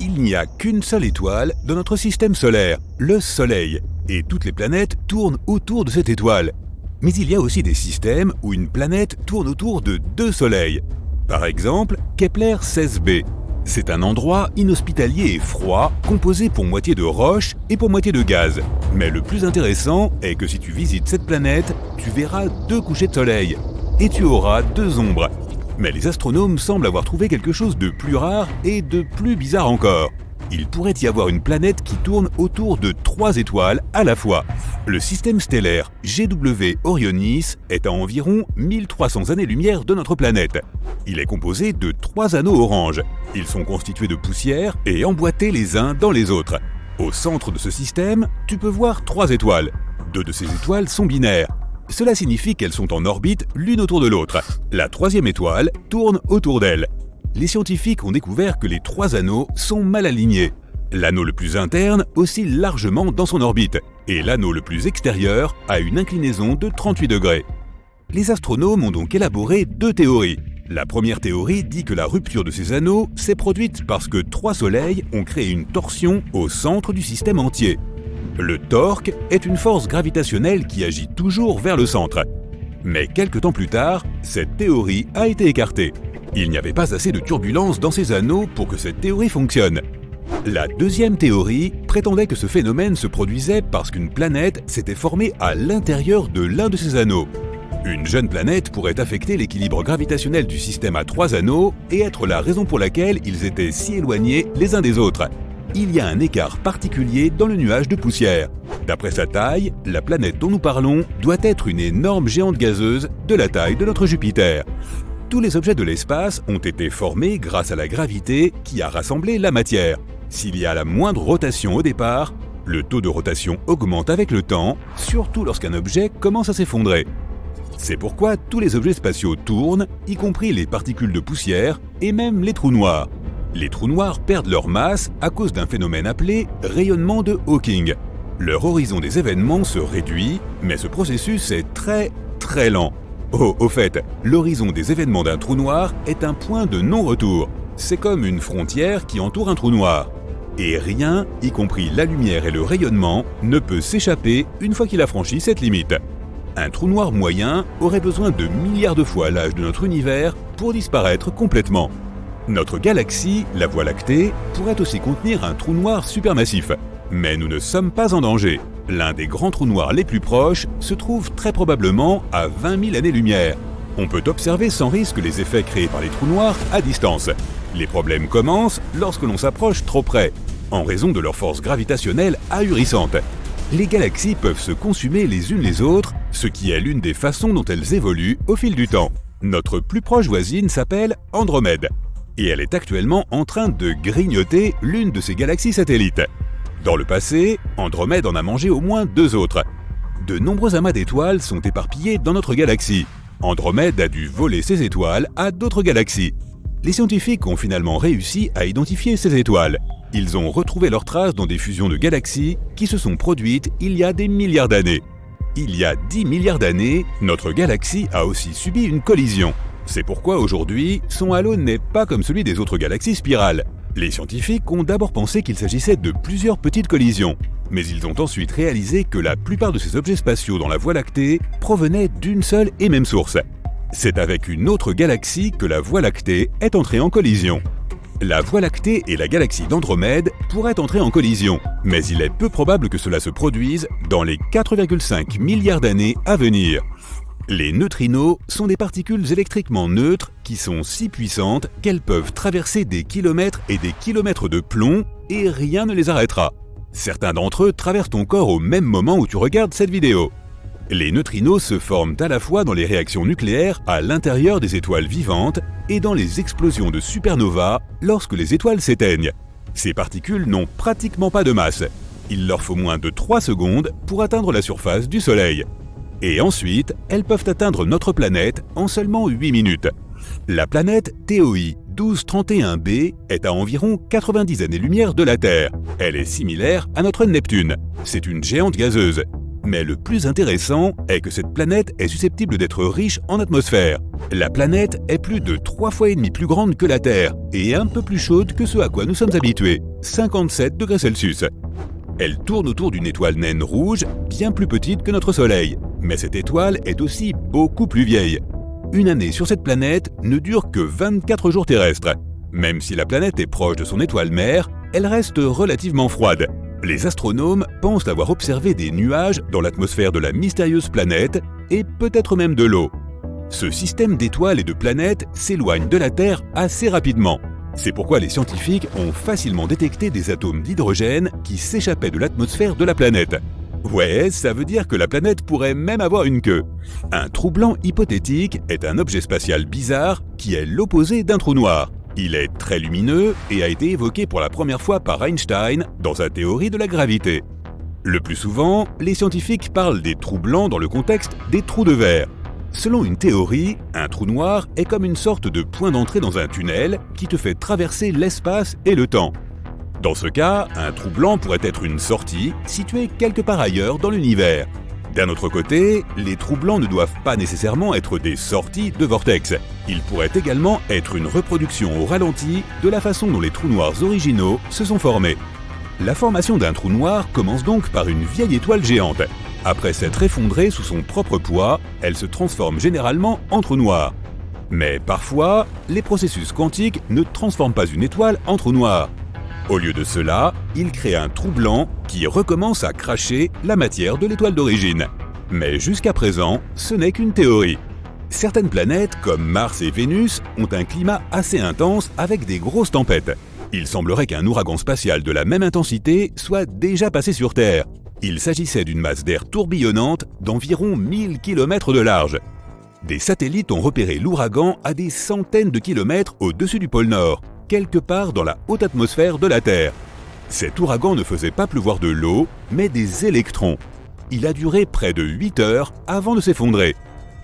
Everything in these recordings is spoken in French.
Il n'y a qu'une seule étoile dans notre système solaire, le Soleil, et toutes les planètes tournent autour de cette étoile. Mais il y a aussi des systèmes où une planète tourne autour de deux soleils. Par exemple, Kepler 16b. C'est un endroit inhospitalier et froid, composé pour moitié de roches et pour moitié de gaz. Mais le plus intéressant est que si tu visites cette planète, tu verras deux couchers de soleil, et tu auras deux ombres. Mais les astronomes semblent avoir trouvé quelque chose de plus rare et de plus bizarre encore. Il pourrait y avoir une planète qui tourne autour de trois étoiles à la fois. Le système stellaire GW Orionis est à environ 1300 années-lumière de notre planète. Il est composé de trois anneaux orange. Ils sont constitués de poussière et emboîtés les uns dans les autres. Au centre de ce système, tu peux voir trois étoiles. Deux de ces étoiles sont binaires. Cela signifie qu'elles sont en orbite l'une autour de l'autre. La troisième étoile tourne autour d'elle. Les scientifiques ont découvert que les trois anneaux sont mal alignés. L'anneau le plus interne oscille largement dans son orbite, et l'anneau le plus extérieur a une inclinaison de 38 degrés. Les astronomes ont donc élaboré deux théories. La première théorie dit que la rupture de ces anneaux s'est produite parce que trois soleils ont créé une torsion au centre du système entier. Le torque est une force gravitationnelle qui agit toujours vers le centre. Mais quelque temps plus tard, cette théorie a été écartée. Il n'y avait pas assez de turbulence dans ces anneaux pour que cette théorie fonctionne. La deuxième théorie prétendait que ce phénomène se produisait parce qu'une planète s'était formée à l'intérieur de l'un de ces anneaux. Une jeune planète pourrait affecter l'équilibre gravitationnel du système à trois anneaux et être la raison pour laquelle ils étaient si éloignés les uns des autres. Il y a un écart particulier dans le nuage de poussière. D'après sa taille, la planète dont nous parlons doit être une énorme géante gazeuse de la taille de notre Jupiter. Tous les objets de l'espace ont été formés grâce à la gravité qui a rassemblé la matière. S'il y a la moindre rotation au départ, le taux de rotation augmente avec le temps, surtout lorsqu'un objet commence à s'effondrer. C'est pourquoi tous les objets spatiaux tournent, y compris les particules de poussière et même les trous noirs. Les trous noirs perdent leur masse à cause d'un phénomène appelé rayonnement de Hawking. Leur horizon des événements se réduit, mais ce processus est très lent. Oh, au fait, l'horizon des événements d'un trou noir est un point de non-retour. C'est comme une frontière qui entoure un trou noir. Et rien, y compris la lumière et le rayonnement, ne peut s'échapper une fois qu'il a franchi cette limite. Un trou noir moyen aurait besoin de milliards de fois l'âge de notre univers pour disparaître complètement. Notre galaxie, la Voie lactée, pourrait aussi contenir un trou noir supermassif. Mais nous ne sommes pas en danger. L'un des grands trous noirs les plus proches se trouve très probablement à 20 000 années-lumière. On peut observer sans risque les effets créés par les trous noirs à distance. Les problèmes commencent lorsque l'on s'approche trop près, en raison de leur force gravitationnelle ahurissante. Les galaxies peuvent se consumer les unes les autres, ce qui est l'une des façons dont elles évoluent au fil du temps. Notre plus proche voisine s'appelle Andromède, et elle est actuellement en train de grignoter l'une de ses galaxies satellites. Dans le passé, Andromède en a mangé au moins deux autres. De nombreux amas d'étoiles sont éparpillés dans notre galaxie. Andromède a dû voler ses étoiles à d'autres galaxies. Les scientifiques ont finalement réussi à identifier ces étoiles. Ils ont retrouvé leurs traces dans des fusions de galaxies qui se sont produites il y a des milliards d'années. Il y a 10 milliards d'années, notre galaxie a aussi subi une collision. C'est pourquoi aujourd'hui, son halo n'est pas comme celui des autres galaxies spirales. Les scientifiques ont d'abord pensé qu'il s'agissait de plusieurs petites collisions, mais ils ont ensuite réalisé que la plupart de ces objets spatiaux dans la Voie lactée provenaient d'une seule et même source. C'est avec une autre galaxie que la Voie lactée est entrée en collision. La Voie lactée et la galaxie d'Andromède pourraient entrer en collision, mais il est peu probable que cela se produise dans les 4,5 milliards d'années à venir. Les neutrinos sont des particules électriquement neutres qui sont si puissantes qu'elles peuvent traverser des kilomètres et des kilomètres de plomb et rien ne les arrêtera. Certains d'entre eux traversent ton corps au même moment où tu regardes cette vidéo. Les neutrinos se forment à la fois dans les réactions nucléaires à l'intérieur des étoiles vivantes et dans les explosions de supernovas lorsque les étoiles s'éteignent. Ces particules n'ont pratiquement pas de masse. Il leur faut moins de 3 secondes pour atteindre la surface du Soleil. Et ensuite, elles peuvent atteindre notre planète en seulement 8 minutes. La planète TOI 1231b est à environ 90 années-lumière de la Terre. Elle est similaire à notre Neptune. C'est une géante gazeuse. Mais le plus intéressant est que cette planète est susceptible d'être riche en atmosphère. La planète est plus de 3 fois et demi plus grande que la Terre et un peu plus chaude que ce à quoi nous sommes habitués, 57 degrés Celsius. Elle tourne autour d'une étoile naine rouge, bien plus petite que notre Soleil. Mais cette étoile est aussi beaucoup plus vieille. Une année sur cette planète ne dure que 24 jours terrestres. Même si la planète est proche de son étoile mère, elle reste relativement froide. Les astronomes pensent avoir observé des nuages dans l'atmosphère de la mystérieuse planète et peut-être même de l'eau. Ce système d'étoiles et de planètes s'éloigne de la Terre assez rapidement. C'est pourquoi les scientifiques ont facilement détecté des atomes d'hydrogène qui s'échappaient de l'atmosphère de la planète. Ouais, ça veut dire que la planète pourrait même avoir une queue. Un trou blanc hypothétique est un objet spatial bizarre qui est l'opposé d'un trou noir. Il est très lumineux et a été évoqué pour la première fois par Einstein dans sa théorie de la gravité. Le plus souvent, les scientifiques parlent des trous blancs dans le contexte des trous de verre. Selon une théorie, un trou noir est comme une sorte de point d'entrée dans un tunnel qui te fait traverser l'espace et le temps. Dans ce cas, un trou blanc pourrait être une sortie située quelque part ailleurs dans l'univers. D'un autre côté, les trous blancs ne doivent pas nécessairement être des sorties de vortex. Ils pourraient également être une reproduction au ralenti de la façon dont les trous noirs originaux se sont formés. La formation d'un trou noir commence donc par une vieille étoile géante. Après s'être effondrée sous son propre poids, elle se transforme généralement en trou noir. Mais parfois, les processus quantiques ne transforment pas une étoile en trou noir. Au lieu de cela, il crée un trou blanc qui recommence à cracher la matière de l'étoile d'origine. Mais jusqu'à présent, ce n'est qu'une théorie. Certaines planètes, comme Mars et Vénus, ont un climat assez intense avec des grosses tempêtes. Il semblerait qu'un ouragan spatial de la même intensité soit déjà passé sur Terre. Il s'agissait d'une masse d'air tourbillonnante d'environ 1000 km de large. Des satellites ont repéré l'ouragan à des centaines de kilomètres au-dessus du pôle Nord, quelque part dans la haute atmosphère de la Terre. Cet ouragan ne faisait pas pleuvoir de l'eau, mais des électrons. Il a duré près de 8 heures avant de s'effondrer.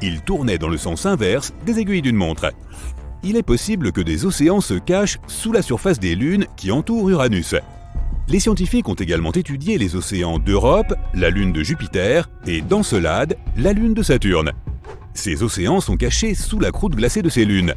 Il tournait dans le sens inverse des aiguilles d'une montre. Il est possible que des océans se cachent sous la surface des lunes qui entourent Uranus. Les scientifiques ont également étudié les océans d'Europe, la lune de Jupiter et d'Encelade, la lune de Saturne. Ces océans sont cachés sous la croûte glacée de ces lunes.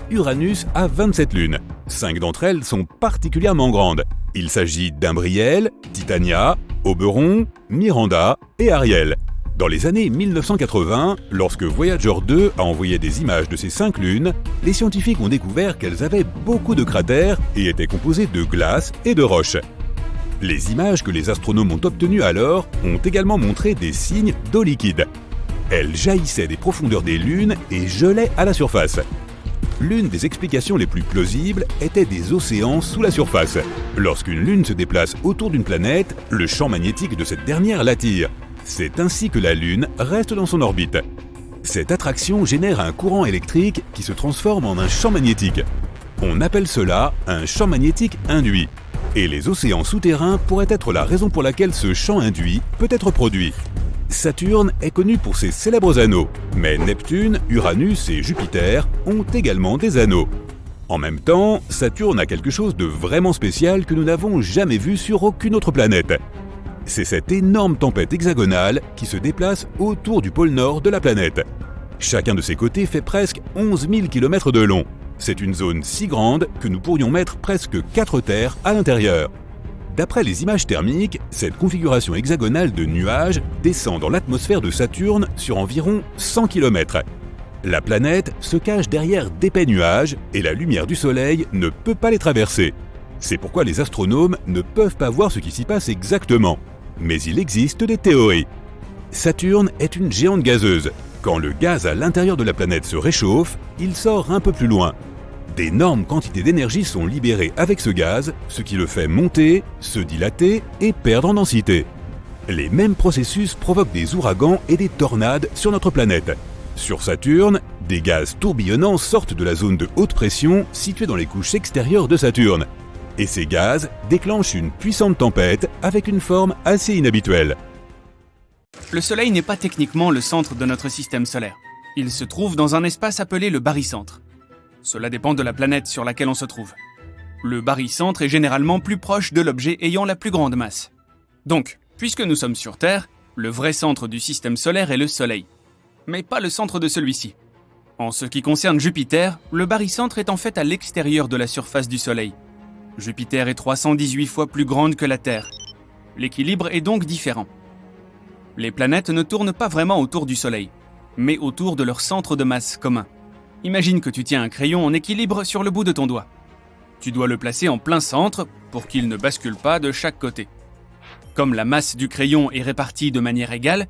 Uranus a 27 lunes. 5 d'entre elles sont particulièrement grandes. Il s'agit d'Imbriel, Titania, Oberon, Miranda et Ariel. Dans les années 1980, lorsque Voyager 2 a envoyé des images de ces 5 lunes, les scientifiques ont découvert qu'elles avaient beaucoup de cratères et étaient composées de glace et de roches. Les images que les astronomes ont obtenues alors ont également montré des signes d'eau liquide. Elles jaillissaient des profondeurs des lunes et gelaient à la surface. L'une des explications les plus plausibles était des océans sous la surface. Lorsqu'une lune se déplace autour d'une planète, le champ magnétique de cette dernière l'attire. C'est ainsi que la Lune reste dans son orbite. Cette attraction génère un courant électrique qui se transforme en un champ magnétique. On appelle cela un champ magnétique induit. Et les océans souterrains pourraient être la raison pour laquelle ce champ induit peut être produit. Saturne est connu pour ses célèbres anneaux, mais Neptune, Uranus et Jupiter ont également des anneaux. En même temps, Saturne a quelque chose de vraiment spécial que nous n'avons jamais vu sur aucune autre planète. C'est cette énorme tempête hexagonale qui se déplace autour du pôle nord de la planète. Chacun de ses côtés fait presque 11 000 km de long. C'est une zone si grande que nous pourrions mettre presque 4 terres à l'intérieur. D'après les images thermiques, cette configuration hexagonale de nuages descend dans l'atmosphère de Saturne sur environ 100 km. La planète se cache derrière d'épais nuages et la lumière du Soleil ne peut pas les traverser. C'est pourquoi les astronomes ne peuvent pas voir ce qui s'y passe exactement. Mais il existe des théories. Saturne est une géante gazeuse. Quand le gaz à l'intérieur de la planète se réchauffe, il sort un peu plus loin. D'énormes quantités d'énergie sont libérées avec ce gaz, ce qui le fait monter, se dilater et perdre en densité. Les mêmes processus provoquent des ouragans et des tornades sur notre planète. Sur Saturne, des gaz tourbillonnants sortent de la zone de haute pression située dans les couches extérieures de Saturne. Et ces gaz déclenchent une puissante tempête avec une forme assez inhabituelle. Le Soleil n'est pas techniquement le centre de notre système solaire. Il se trouve dans un espace appelé le barycentre. Cela dépend de la planète sur laquelle on se trouve. Le barycentre est généralement plus proche de l'objet ayant la plus grande masse. Donc, puisque nous sommes sur Terre, Le vrai centre du système solaire est le Soleil, mais pas le centre de celui-ci. En ce qui concerne Jupiter, le barycentre est en fait à l'extérieur de la surface du Soleil. Jupiter est 318 fois plus grande que la Terre. L'équilibre est donc différent. Les planètes ne tournent pas vraiment autour du Soleil, mais autour de leur centre de masse commun. Imagine que tu tiens un crayon en équilibre sur le bout de ton doigt. Tu dois le placer en plein centre pour qu'il ne bascule pas de chaque côté. Comme la masse du crayon est répartie de manière égale,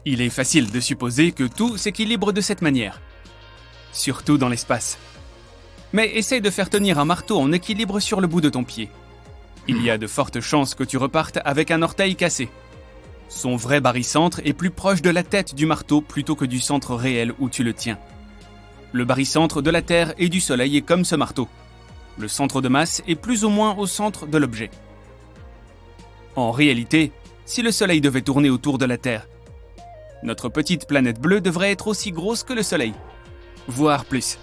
il est facile de supposer que tout s'équilibre de cette manière. Surtout dans l'espace. Mais essaye de faire tenir un marteau en équilibre sur le bout de ton pied. Il y a de fortes chances que tu repartes avec un orteil cassé. Son vrai barycentre est plus proche de la tête du marteau plutôt que du centre réel où tu le tiens. Le barycentre de la Terre et du Soleil est comme ce marteau. Le centre de masse est plus ou moins au centre de l'objet. En réalité, si le Soleil devait tourner autour de la Terre, notre petite planète bleue devrait être aussi grosse que le Soleil, voire plus.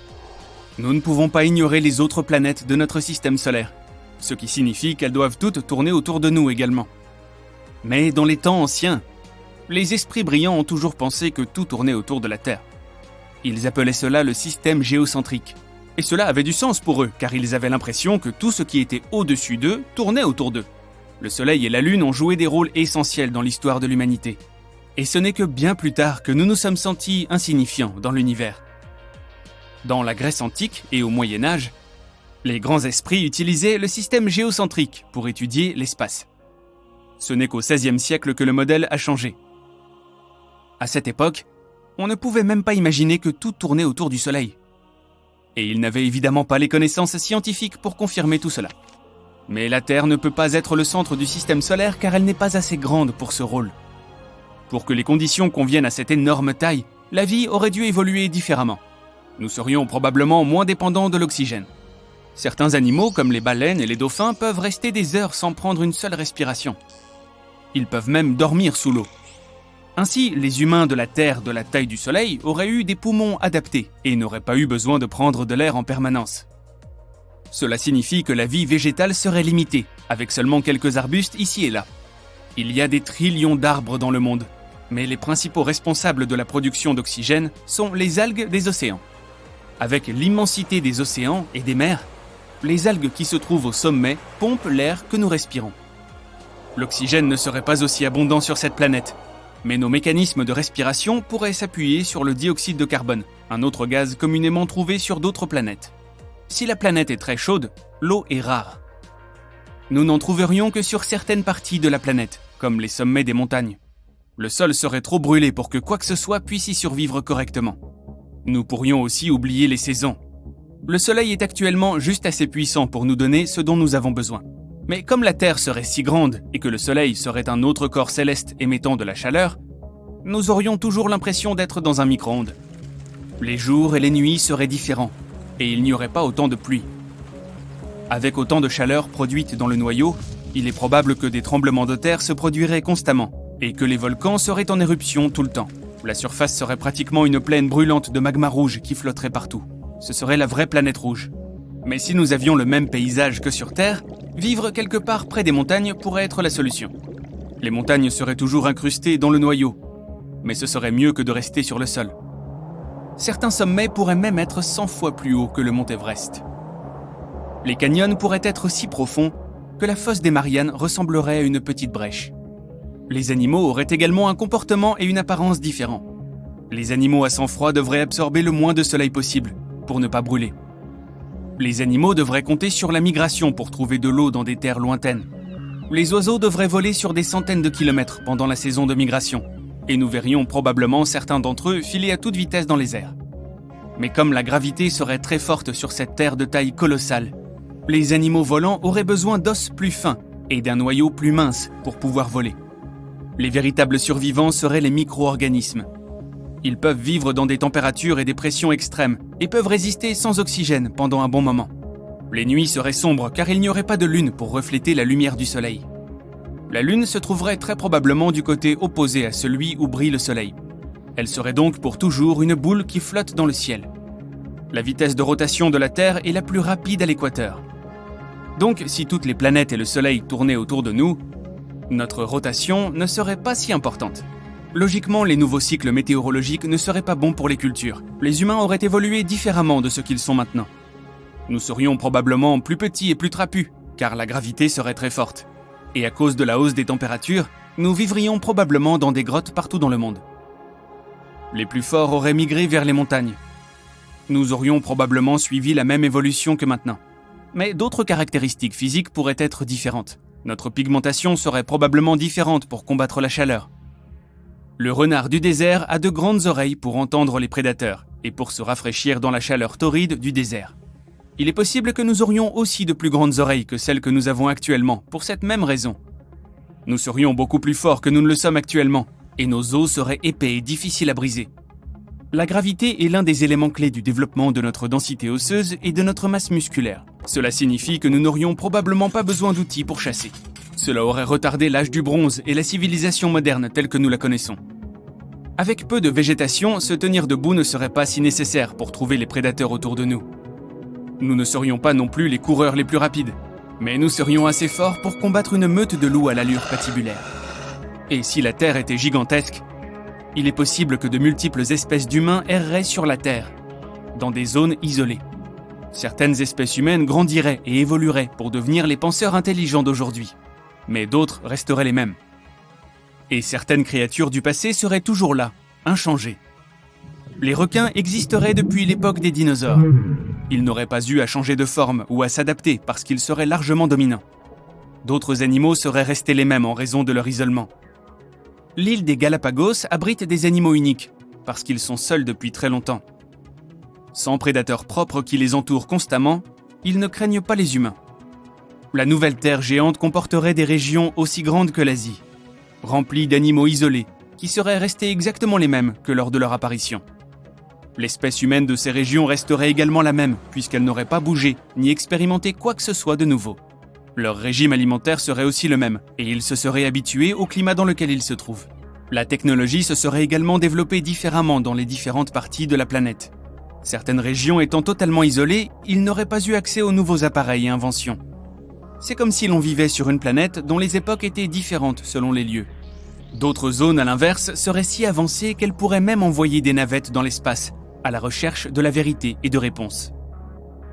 Nous ne pouvons pas ignorer les autres planètes de notre système solaire, ce qui signifie qu'elles doivent toutes tourner autour de nous également. Mais dans les temps anciens, les esprits brillants ont toujours pensé que tout tournait autour de la Terre. Ils appelaient cela le système géocentrique. Et cela avait du sens pour eux, car ils avaient l'impression que tout ce qui était au-dessus d'eux tournait autour d'eux. Le Soleil et la Lune ont joué des rôles essentiels dans l'histoire de l'humanité. Et ce n'est que bien plus tard que nous nous sommes sentis insignifiants dans l'univers. Dans la Grèce antique et au Moyen-Âge, les grands esprits utilisaient le système géocentrique pour étudier l'espace. Ce n'est qu'au XVIe siècle que le modèle a changé. À cette époque, on ne pouvait même pas imaginer que tout tournait autour du Soleil. Et ils n'avaient évidemment pas les connaissances scientifiques pour confirmer tout cela. Mais la Terre ne peut pas être le centre du système solaire car elle n'est pas assez grande pour ce rôle. Pour que les conditions conviennent à cette énorme taille, la vie aurait dû évoluer différemment. Nous serions probablement moins dépendants de l'oxygène. Certains animaux, comme les baleines et les dauphins, peuvent rester des heures sans prendre une seule respiration. Ils peuvent même dormir sous l'eau. Ainsi, les humains de la Terre de la taille du Soleil auraient eu des poumons adaptés et n'auraient pas eu besoin de prendre de l'air en permanence. Cela signifie que la vie végétale serait limitée, avec seulement quelques arbustes ici et là. Il y a des trillions d'arbres dans le monde, mais les principaux responsables de la production d'oxygène sont les algues des océans. Avec l'immensité des océans et des mers, les algues qui se trouvent au sommet pompent l'air que nous respirons. L'oxygène ne serait pas aussi abondant sur cette planète, mais nos mécanismes de respiration pourraient s'appuyer sur le dioxyde de carbone, un autre gaz communément trouvé sur d'autres planètes. Si la planète est très chaude, l'eau est rare. Nous n'en trouverions que sur certaines parties de la planète, comme les sommets des montagnes. Le sol serait trop brûlé pour que quoi que ce soit puisse y survivre correctement. Nous pourrions aussi oublier les saisons. Le Soleil est actuellement juste assez puissant pour nous donner ce dont nous avons besoin. Mais comme la Terre serait si grande et que le Soleil serait un autre corps céleste émettant de la chaleur, nous aurions toujours l'impression d'être dans un micro-ondes. Les jours et les nuits seraient différents, et il n'y aurait pas autant de pluie. Avec autant de chaleur produite dans le noyau, il est probable que des tremblements de terre se produiraient constamment, et que les volcans seraient en éruption tout le temps. La surface serait pratiquement une plaine brûlante de magma rouge qui flotterait partout. Ce serait la vraie planète rouge. Mais si nous avions le même paysage que sur Terre, vivre quelque part près des montagnes pourrait être la solution. Les montagnes seraient toujours incrustées dans le noyau, mais ce serait mieux que de rester sur le sol. Certains sommets pourraient même être 100 fois plus hauts que le mont Everest. Les canyons pourraient être si profonds que la fosse des Mariannes ressemblerait à une petite brèche. Les animaux auraient également un comportement et une apparence différents. Les animaux à sang froid devraient absorber le moins de soleil possible pour ne pas brûler. Les animaux devraient compter sur la migration pour trouver de l'eau dans des terres lointaines. Les oiseaux devraient voler sur des centaines de kilomètres pendant la saison de migration, et nous verrions probablement certains d'entre eux filer à toute vitesse dans les airs. Mais comme la gravité serait très forte sur cette terre de taille colossale, les animaux volants auraient besoin d'os plus fins et d'un noyau plus mince pour pouvoir voler. Les véritables survivants seraient les micro-organismes. Ils peuvent vivre dans des températures et des pressions extrêmes et peuvent résister sans oxygène pendant un bon moment. Les nuits seraient sombres car il n'y aurait pas de lune pour refléter la lumière du soleil. La lune se trouverait très probablement du côté opposé à celui où brille le soleil. Elle serait donc pour toujours une boule qui flotte dans le ciel. La vitesse de rotation de la Terre est la plus rapide à l'équateur. Donc, si toutes les planètes et le soleil tournaient autour de nous, Notre rotation ne serait pas si importante. Logiquement, les nouveaux cycles météorologiques ne seraient pas bons pour les cultures. Les humains auraient évolué différemment de ce qu'ils sont maintenant. Nous serions probablement plus petits et plus trapus, car la gravité serait très forte. Et à cause de la hausse des températures, nous vivrions probablement dans des grottes partout dans le monde. Les plus forts auraient migré vers les montagnes. Nous aurions probablement suivi la même évolution que maintenant. Mais d'autres caractéristiques physiques pourraient être différentes. Notre pigmentation serait probablement différente pour combattre la chaleur. Le renard du désert a de grandes oreilles pour entendre les prédateurs et pour se rafraîchir dans la chaleur torride du désert. Il est possible que nous aurions aussi de plus grandes oreilles que celles que nous avons actuellement, pour cette même raison. Nous serions beaucoup plus forts que nous ne le sommes actuellement, et nos os seraient épais et difficiles à briser. La gravité est l'un des éléments clés du développement de notre densité osseuse et de notre masse musculaire. Cela signifie que nous n'aurions probablement pas besoin d'outils pour chasser. Cela aurait retardé l'âge du bronze et la civilisation moderne telle que nous la connaissons. Avec peu de végétation, se tenir debout ne serait pas si nécessaire pour trouver les prédateurs autour de nous. Nous ne serions pas non plus les coureurs les plus rapides, mais nous serions assez forts pour combattre une meute de loups à l'allure patibulaire. Et si la Terre était gigantesque, il est possible que de multiples espèces d'humains erreraient sur la Terre, dans des zones isolées. Certaines espèces humaines grandiraient et évolueraient pour devenir les penseurs intelligents d'aujourd'hui, mais d'autres resteraient les mêmes. Et certaines créatures du passé seraient toujours là, inchangées. Les requins existeraient depuis l'époque des dinosaures. Ils n'auraient pas eu à changer de forme ou à s'adapter parce qu'ils seraient largement dominants. D'autres animaux seraient restés les mêmes en raison de leur isolement. L'île des Galapagos abrite des animaux uniques, parce qu'ils sont seuls depuis très longtemps. Sans prédateurs propres qui les entourent constamment, ils ne craignent pas les humains. La nouvelle Terre géante comporterait des régions aussi grandes que l'Asie, remplies d'animaux isolés, qui seraient restés exactement les mêmes que lors de leur apparition. L'espèce humaine de ces régions resterait également la même, puisqu'elle n'aurait pas bougé, ni expérimenté quoi que ce soit de nouveau. Leur régime alimentaire serait aussi le même, et ils se seraient habitués au climat dans lequel ils se trouvent. La technologie se serait également développée différemment dans les différentes parties de la planète. Certaines régions étant totalement isolées, ils n'auraient pas eu accès aux nouveaux appareils et inventions. C'est comme si l'on vivait sur une planète dont les époques étaient différentes selon les lieux. D'autres zones, à l'inverse, seraient si avancées qu'elles pourraient même envoyer des navettes dans l'espace, à la recherche de la vérité et de réponses.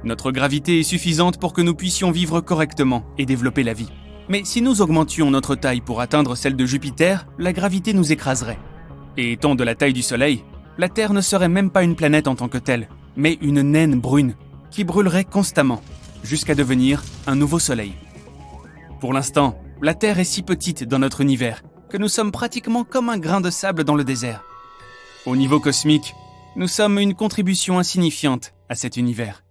Notre gravité est suffisante pour que nous puissions vivre correctement et développer la vie. Mais si nous augmentions notre taille pour atteindre celle de Jupiter, la gravité nous écraserait. Et étant de la taille du Soleil, la Terre ne serait même pas une planète en tant que telle, mais une naine brune qui brûlerait constamment, jusqu'à devenir un nouveau Soleil. Pour l'instant, la Terre est si petite dans notre univers que nous sommes pratiquement comme un grain de sable dans le désert. Au niveau cosmique, nous sommes une contribution insignifiante à cet univers.